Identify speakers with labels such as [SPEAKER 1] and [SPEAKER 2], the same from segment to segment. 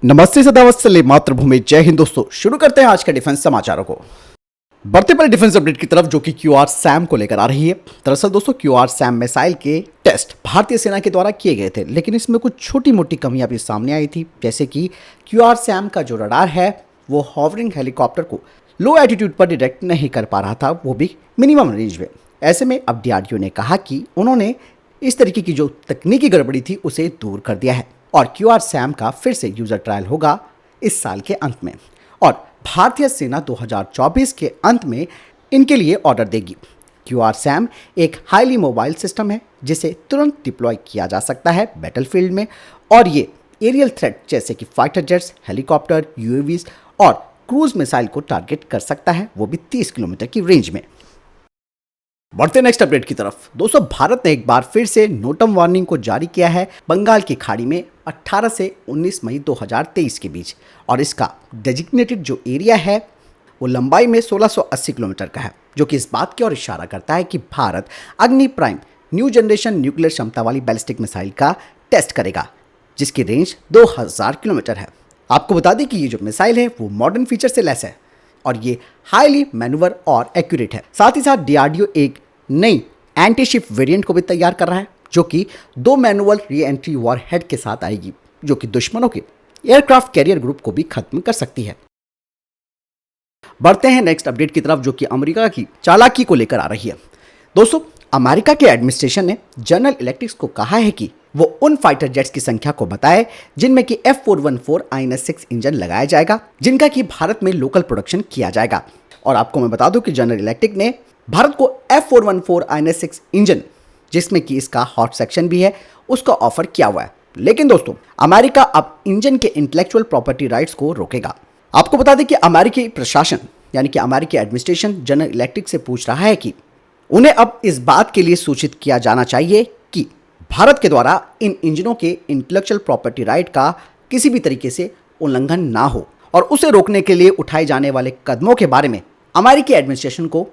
[SPEAKER 1] नमस्ते सदावत्सल्य मातृभूमि जय हिंद। दोस्तों शुरू करते हैं आज के डिफेंस समाचारों को। बढ़ते पड़े डिफेंस अपडेट की तरफ जो कि क्यूआर सैम को लेकर आ रही है। दरअसल दोस्तों क्यूआर सैम मिसाइल के टेस्ट भारतीय सेना के द्वारा किए गए थे, लेकिन इसमें कुछ छोटी मोटी कमियां भी सामने आई थी। जैसे कि क्यूआर सैम का जो रडार है वो हॉवरिंग हेलीकॉप्टर को लो एटीट्यूड पर डिटेक्ट नहीं कर पा रहा था, वो भी मिनिमम रेंज में। ऐसे में अब डीआरडीओ ने कहा कि उन्होंने इस तरीके की जो तकनीकी गड़बड़ी थी उसे दूर कर दिया है और क्यूआर सैम का फिर से यूजर ट्रायल होगा इस साल के अंत में और भारतीय सेना 2024 के अंत में इनके लिए ऑर्डर देगी। क्यूआर सैम एक हाईली मोबाइल सिस्टम है जिसे तुरंत डिप्लॉय किया जा सकता है बैटलफील्ड में और ये एरियल थ्रेट जैसे कि फाइटर जेट्स, हेलीकॉप्टर, यूएवीज और क्रूज मिसाइल को टारगेट कर सकता है, वो भी 30 किलोमीटर की रेंज में। बढ़ते नेक्स्ट अपडेट की तरफ। दोस्तों भारत ने एक बार फिर से नोटम वार्निंग को जारी किया है बंगाल की खाड़ी में 18 से 19 मई 2023 के बीच और इसका डेजिग्नेटेड जो एरिया है वो लंबाई में 1680 किलोमीटर का है, जो कि इस बात की ओर इशारा करता है कि भारत अग्नि प्राइम न्यू जनरेशन न्यूक्लियर क्षमता वाली बैलिस्टिक मिसाइल का टेस्ट करेगा जिसकी रेंज 2000 किलोमीटर है। आपको बता दें कि ये जो मिसाइल है वो मॉडर्न फीचर से लैस है और ये हाईली मैन्युवर और एक्यूरेट है। साथ ही साथ डीआरडीओ एक नई एंटी शिप वेरिएंट को भी तैयार कर रहा है जो कि 2 manual re entry war head के साथ आएगी, जो कि दुश्मनों के एयरक्राफ्ट कैरियर ग्रुप को भी खत्म कर सकती है। बढ़ते हैं नेक्स्ट अपडेट की तरफ जो कि अमेरिका की चालाकी को लेकर आ रही है। दोस्तों अमेरिका के एडमिनिस्ट्रेशन ने जनरल इलेक्ट्रिक को कहा है कि वो उन फाइटर जेट्स की संख्या को बताए जिनमें कि F414 INS-6 इंजन लगाया जाएगा, जिनका कि भारत में लोकल प्रोडक्शन किया जाएगा। और आपको मैं बता दूं कि जनरल इलेक्ट्रिक ने भारत को F414 INS-6 इंजन, जिसमें कि इसका हॉट सेक्शन भी है, उसका ऑफर किया हुआ है। लेकिन दोस्तों अमेरिका अब इंजन के इंटेलेक्चुअल प्रॉपर्टी राइट्स को रोकेगा। आपको बता दें कि अमेरिकी प्रशासन यानी कि अमेरिकी एडमिनिस्ट्रेशन जनरल इलेक्ट्रिक से पूछ रहा है कि उन्हें अब इस बात के लिए सूचित किया जाना चाहिए कि भारत के द्वारा इन इंजनों के इंटेलेक्चुअल प्रॉपर्टी राइट का किसी भी तरीके से उल्लंघन ना हो और उसे रोकने के लिए उठाए जाने वाले कदमों के बारे में अमेरिकी एडमिनिस्ट्रेशन को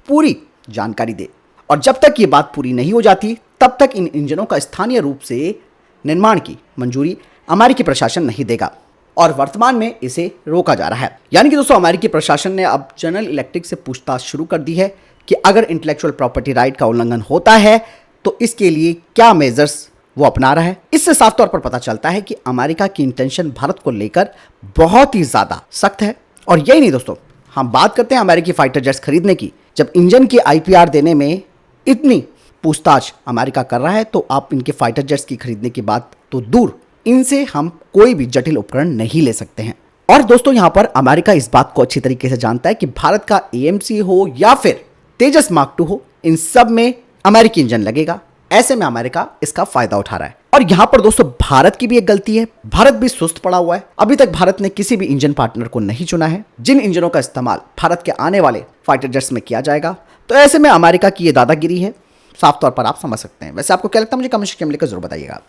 [SPEAKER 1] पूरी जानकारी दे। और जब तक ये बात पूरी नहीं हो जाती तब तक इन इंजनों का स्थानीय रूप से निर्माण की मंजूरी अमेरिकी प्रशासन नहीं देगा और वर्तमान में इसे रोका जा रहा है। यानी कि दोस्तों अमेरिकी प्रशासन ने अब जनरल इलेक्ट्रिक से पूछताछ शुरू कर दी है कि अगर इंटेलेक्चुअल प्रॉपर्टी राइट का उल्लंघन होता है तो इसके लिए क्या मेजर्स वो अपना रहा है। इससे साफ तौर पर पता चलता है कि अमेरिका की इंटेंशन भारत को लेकर बहुत ही ज्यादा सख्त है। और यही नहीं दोस्तों, हम बात करते हैं अमेरिकी फाइटर जेट्स खरीदने की। जब इंजन की आईपीआर देने में इतनी पूछताछ अमेरिका कर रहा है तो आप इनके फाइटर जेट्स की खरीदने की बात तो दूर, इनसे हम कोई भी जटिल उपकरण नहीं ले सकते हैं। और दोस्तों यहां पर अमेरिका इस बात को अच्छी तरीके से जानता है कि भारत का एएमसी हो या फिर तेजस मार्क 2 हो, इन सब में अमेरिकी इंजन लगेगा। ऐसे में अमेरिका इसका फायदा उठा रहा है और यहां पर दोस्तों भारत की भी एक गलती है। भारत भी सुस्त पड़ा हुआ है। अभी तक भारत ने किसी भी इंजन पार्टनर को नहीं चुना है जिन इंजनों का इस्तेमाल भारत के आने वाले फाइटर जेट्स में किया जाएगा। तो ऐसे में अमेरिका की ये दादागिरी है, साफ तौर पर आप समझ सकते हैं। वैसे आपको क्या लगता है, मुझे कमेंट सेक्शन में लिखकर जरूर बताइएगा।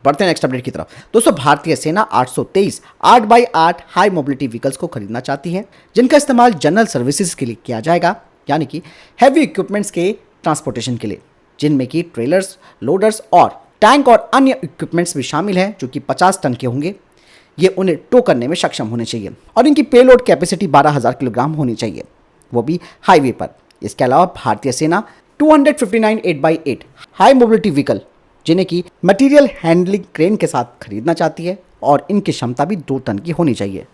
[SPEAKER 1] बढ़ते हैं नेक्स्ट अपडेट की तरफ। दोस्तों भारतीय सेना 823 8x8 हाई मोबिलिटी व्हीकल्स को खरीदना चाहती है जिनका इस्तेमाल जनरल सर्विसेज के लिए किया जाएगा, यानी कि हैवी इक्विपमेंट्स के ट्रांसपोर्टेशन के लिए, जिनमें कि ट्रेलर्स, लोडर्स और टैंक और अन्य इक्विपमेंट्स भी शामिल हैं जो कि 50 टन के होंगे। ये उन्हें टो करने में सक्षम होने चाहिए और इनकी पेलोड कैपेसिटी 12,000 किलोग्राम होनी चाहिए, वो भी हाईवे पर। इसके अलावा भारतीय सेना 259 8x8 हाई मोबिलिटी व्हीकल जिन्हें कि मटेरियल हैंडलिंग क्रेन के साथ खरीदना चाहती है और इनकी क्षमता भी 2 टन की होनी चाहिए।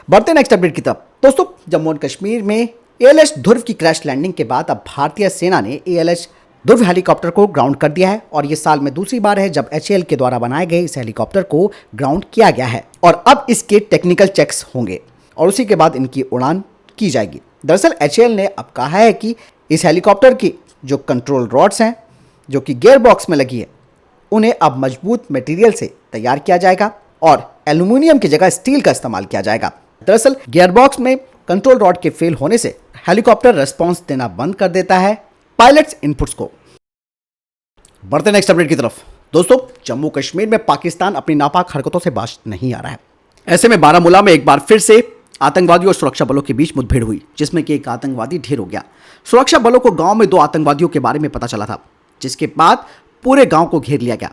[SPEAKER 1] बढ़ते नेक्स्ट अपडेट की तरफ। दोस्तों जम्मू एंड कश्मीर में ALH ध्रुव की क्रैश लैंडिंग के बाद अब भारतीय सेना ने ALH ध्रुव हेलीकॉप्टर को ग्राउंड कर दिया है और ये साल में दूसरी बार है जब HAL के द्वारा बनाए गए इस हेलीकॉप्टर को ग्राउंड किया गया है और अब इसके टेक्निकल चेक्स होंगे और उसी के बाद इनकी उड़ान की जाएगी। दरअसल HAL ने अब कहा है कि इस हेलीकॉप्टर की जो कंट्रोल रॉड्स हैं जो कि गियर बॉक्स में लगी है उन्हें अब मजबूत मटेरियल से तैयार किया जाएगा और एल्यूमिनियम की जगह स्टील का इस्तेमाल किया जाएगा। दरअसल गियर बॉक्स में कंट्रोल रॉड के फेल होने से हेलीकॉप्टर रेस्पॉन्स देना बंद कर देता है पायलट्स इनपुट्स को। बढ़ते नेक्स्ट अपडेट की तरफ। दोस्तों जम्मू कश्मीर में पाकिस्तान अपनी नापाक हरकतों से बाज नहीं आ रहा है। ऐसे में बारामूला में एक बार फिर से आतंकवादियों और सुरक्षा बलों के बीच मुठभेड़ हुई जिसमें कि एक आतंकवादी ढेर हो गया। सुरक्षा बलों को गांव में 2 आतंकवादियों के बारे में पता चला था जिसके बाद पूरे गांव को घेर लिया गया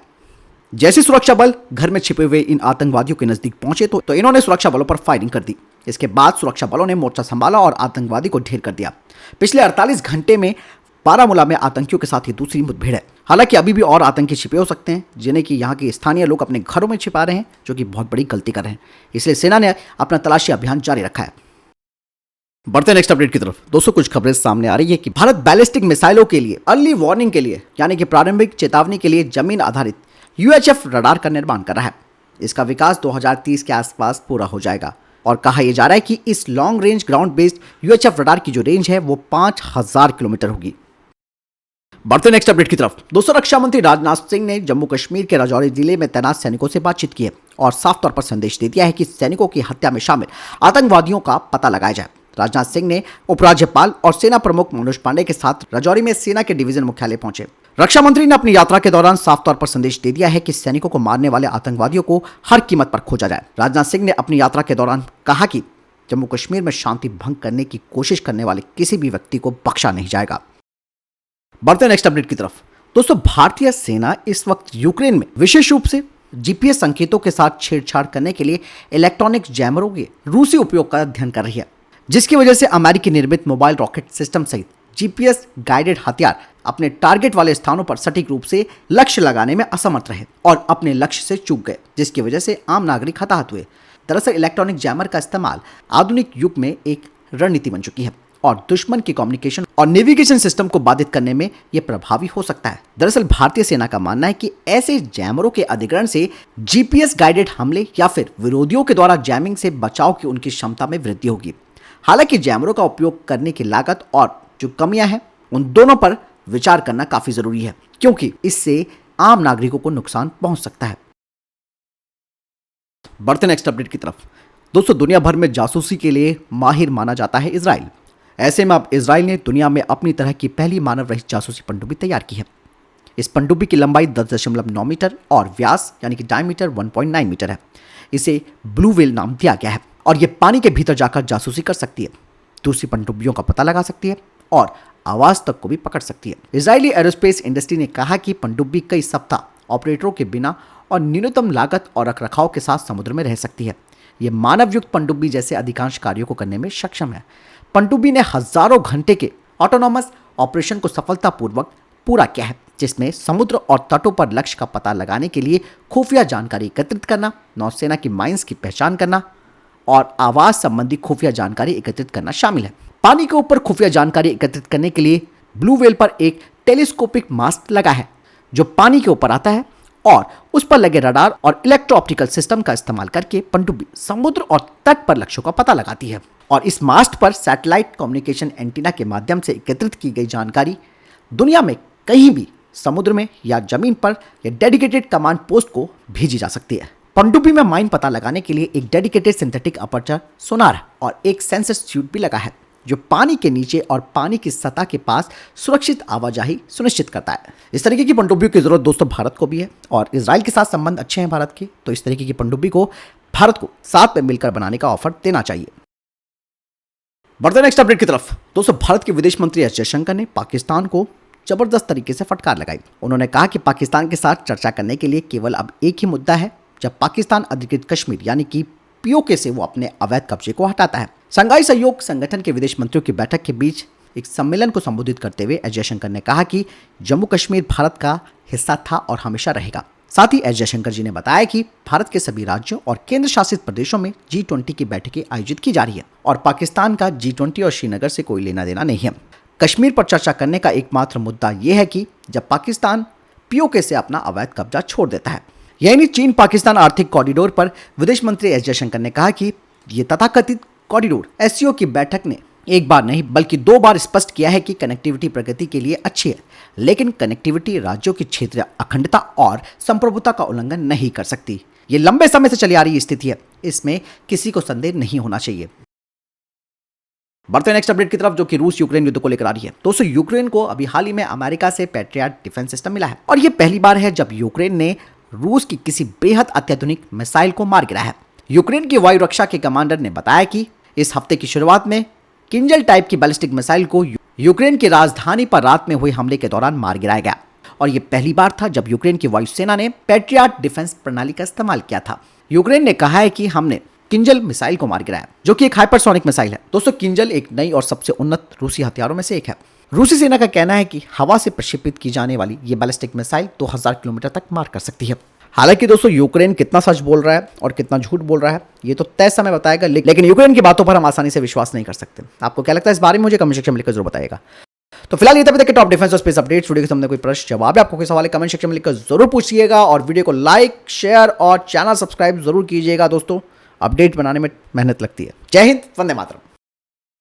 [SPEAKER 1] जैसे सुरक्षा बल घर में छिपे हुए इन आतंकवादियों के नजदीक पहुंचे तो इन्होंने सुरक्षा बलों पर फायरिंग कर दी। इसके बाद सुरक्षा बलों ने मोर्चा संभाला और आतंकवादी को ढेर कर दिया। पिछले 48 घंटे में बारामूला में आतंकियों के साथ ही दूसरी मुठभेड़ है। हालांकि अभी भी और आतंकी छिपे हो सकते हैं, जिन्हें कि यहाँ के स्थानीय लोग अपने घरों में छिपा रहे हैं, जो कि बहुत बड़ी गलती कर रहे हैं। इसलिए सेना ने अपना तलाशी अभियान जारी रखा है। बढ़ते नेक्स्ट अपडेट की तरफ। दोस्तों, कुछ खबरें सामने आ रही है कि भारत बैलिस्टिक मिसाइलों के लिए अर्ली वार्निंग के लिए यानी कि प्रारंभिक चेतावनी के लिए जमीन आधारित UHF रडार का निर्माण कर रहा है। इसका विकास 2030 के आसपास पूरा हो जाएगा और कहा यह जा रहा है कि इस long range ground based UHF radar की जो रेंज है वो 5000 किलोमीटर होगी। बढ़ते नेक्स्ट अपडेट की तरफ। दोस्तों, रक्षा मंत्री राजनाथ सिंह ने जम्मू कश्मीर के राजौरी जिले में तैनात सैनिकों से बातचीत की है और साफ तौर पर संदेश दे दिया है कि सैनिकों की हत्या में शामिल आतंकवादियों का पता लगाया जाए। राजनाथ सिंह ने उपराज्यपाल और सेना प्रमुख मनोज पांडे के साथ राजौरी में सेना के डिवीजन मुख्यालय पहुंचे। रक्षा मंत्री ने अपनी यात्रा के दौरान साफ तौर पर संदेश दे दिया है कि सैनिकों को मारने वाले आतंकवादियों को हर कीमत पर खोजा जाए। राजनाथ सिंह ने अपनी यात्रा के दौरान कहा कि जम्मू कश्मीर में शांति भंग करने की कोशिश करने वाले किसी भी व्यक्ति को बख्शा नहीं जाएगा। बढ़ते नेक्स्ट अपडेट की तरफ। दोस्तों, भारतीय सेना इस वक्त यूक्रेन में विशेष रूप से GPS संकेतों के साथ छेड़छाड़ करने के लिए इलेक्ट्रॉनिक जैमरों के रूसी उपयोग का अध्ययन कर रही है, जिसकी वजह से अमेरिकी निर्मित मोबाइल रॉकेट सिस्टम सहित GPS गाइडेड हथियार अपने टारगेट वाले स्थानों पर सटीक रूप से लक्ष्य लगाने में असमर्थ रहे और अपने लक्ष्य से चूक गए, जिसकी वजह से आम नागरिक हताहत हुए। दरअसल इलेक्ट्रॉनिक जैमर का इस्तेमाल आधुनिक युग में एक रणनीति बन चुकी है और दुश्मन की कम्युनिकेशन और नेविगेशन सिस्टम को बाधित करने में यह प्रभावी हो सकता है। दरअसल भारतीय सेना का मानना है कि ऐसे जैमरों के अधिग्रहण से GPS गाइडेड हमले या फिर विरोधियों के द्वारा जैमिंग से बचाव की उनकी क्षमता में वृद्धि होगी। हालांकि जैमरों का उपयोग करने की लागत और जो कमियां हैं उन दोनों पर विचार करना काफी जरूरी है, क्योंकि इससे आम नागरिकों को नुकसान पहुंच सकता है। बढ़ते नेक्स्ट अपडेट की तरफ। दोस्तों, दुनिया भर में जासूसी के लिए माहिर माना जाता है इजराइल। ऐसे में अब इजराइल ने दुनिया में अपनी तरह की पहली मानव रहित जासूसी पनडुब्बी तैयार की है। इस पनडुब्बी की लंबाई 10.9 मीटर और व्यास यानी कि डायमीटर 1.9 मीटर है। इसे ब्लू व्हेल नाम दिया गया है और यह पानी के भीतर जाकर जासूसी कर सकती है, दूसरी पनडुब्बियों का पता लगा सकती है और आवाज तक को भी पकड़ सकती है। इजरायली एरोस्पेस इंडस्ट्री ने कहा कि पनडुब्बी कई सप्ताह ऑपरेटरों के बिना और न्यूनतम लागत और रखरखाव के साथ समुद्र में रह सकती है। यह मानव युक्त पनडुब्बी जैसे अधिकांश कार्यों को करने में सक्षम है। पनडुब्बी ने हजारों घंटे के ऑटोनॉमस ऑपरेशन को सफलतापूर्वक पूरा किया है, जिसमें समुद्र और तटों पर लक्ष्य का पता लगाने के लिए खुफिया जानकारी एकत्रित करना, नौसेना की माइंस की पहचान करना और आवाज संबंधी खुफिया जानकारी एकत्रित करना शामिल है। पानी के ऊपर खुफिया जानकारी एकत्रित करने के लिए ब्लू व्हेल पर एक टेलीस्कोपिक मास्ट लगा है, जो पानी के ऊपर आता है और उस पर लगे रडार और इलेक्ट्रो ऑप्टिकल सिस्टम का इस्तेमाल करके पनडुब्बी समुद्र और तट पर लक्ष्यों का पता लगाती है और इस मास्ट पर सैटेलाइट कम्युनिकेशन एंटीना के माध्यम से एकत्रित की गई जानकारी दुनिया में कहीं भी समुद्र में या जमीन पर या डेडिकेटेड कमांड पोस्ट को भेजी जा सकती है। पनडुब्बी में माइन पता लगाने के लिए एक डेडिकेटेड सिंथेटिक अपर्चर सोनार और एक सेंसर सूट भी लगा है, जो पानी के नीचे और पानी की सतह के पास सुरक्षित आवाजाही सुनिश्चित करता है। इस तरीके की पनडुब्बियों की जरूरत दोस्तों भारत को भी है और इजराइल के साथ संबंध अच्छे हैं भारत के, तो इस तरीके की पनडुब्बी को भारत को साथ में मिलकर बनाने का ऑफर देना चाहिए। बढ़ते नेक्स्ट अपडेट की तरफ। दोस्तों, भारत के विदेश मंत्री एस जयशंकर ने पाकिस्तान को जबरदस्त तरीके से फटकार लगाई। उन्होंने कहा कि पाकिस्तान के साथ चर्चा करने के लिए केवल अब एक ही मुद्दा है, जब पाकिस्तान अधिकृत कश्मीर यानी कि POK से वो अपने अवैध कब्जे को हटाता है। संघाई सहयोग संगठन के विदेश मंत्रियों की बैठक के बीच एक सम्मेलन को संबोधित करते हुए एस जयशंकर ने कहा कि जम्मू कश्मीर भारत का हिस्सा था और हमेशा रहेगा। साथ ही एस जयशंकर जी ने बताया कि भारत के सभी राज्यों और केंद्र शासित प्रदेशों में G20 की बैठकें आयोजित की जा रही है और पाकिस्तान का G20 और श्रीनगर से कोई लेना देना नहीं है। कश्मीर पर चर्चा करने का एकमात्र मुद्दा यह है कि जब पाकिस्तान POK से अपना अवैध कब्जा छोड़ देता है। यानी चीन पाकिस्तान आर्थिक कॉरिडोर पर विदेश मंत्री एस जयशंकर ने कहा कि ये तथाकथित कॉरिडोर SCO की बैठक ने एक बार नहीं बल्कि 2 बार स्पष्ट किया है कि कनेक्टिविटी प्रगति के लिए अच्छी है, लेकिन कनेक्टिविटी राज्यों की क्षेत्रीय अखंडता और संप्रभुता का उल्लंघन नहीं कर सकती। ये लंबे समय से चली आ रही स्थिति है, इसमें किसी को संदेह नहीं होना चाहिए। बढ़ते नेक्स्ट अपडेट की तरफ, जो कि रूस यूक्रेन युद्ध को लेकर आ रही है। दोस्तों, यूक्रेन को अभी हाल ही में अमेरिका से पैट्रियट डिफेंस सिस्टम मिला है और यह पहली बार है जब यूक्रेन ने रूस की किसी बेहद अत्याधुनिक मिसाइल को मार गिराया है। यूक्रेन की वायु रक्षा के कमांडर ने बताया कि इस हफ्ते की शुरुआत में किंजल टाइप की बैलिस्टिक मिसाइल को यूक्रेन की राजधानी पर रात में हुए हमले के दौरान मार गिराया गया और ये पहली बार था जब यूक्रेन की वायुसेना ने पैट्रियट डिफेंस प्रणाली का इस्तेमाल किया था। यूक्रेन ने कहा है कि हमने किंजल मिसाइल को मार गिराया, जो कि एक हाइपरसोनिक मिसाइल है। दोस्तों, किंजल एक नई और सबसे उन्नत रूसी हथियारों में से एक है। रूसी सेना का कहना है कि हवा से प्रक्षेपित की जाने वाली ये बैलिस्टिक मिसाइल 2000 किलोमीटर तक मार कर सकती है। हालांकि दोस्तों, यूक्रेन कितना सच बोल रहा है और कितना झूठ बोल रहा है ये तो तय समय बताएगा, लेकिन यूक्रेन की बातों पर हम आसानी से विश्वास नहीं कर सकते। आपको क्या लगता है इस बारे में, मुझे कमेंट सेक्शन में लिखकर जरूर बताएगा। तो फिलहाल ये तक के टॉप डिफेंस और स्पेस अपडेट्स। वीडियो के सामने कोई प्रश्न जवाब है, आपको कोई सवाल है, कमेंट सेक्शन में लिखकर जरूर पूछिएगा और वीडियो को लाइक, शेयर और चैनल सब्सक्राइब जरूर कीजिएगा। दोस्तों, अपडेट बनाने में मेहनत लगती है। जय हिंद, वंदे मातरम।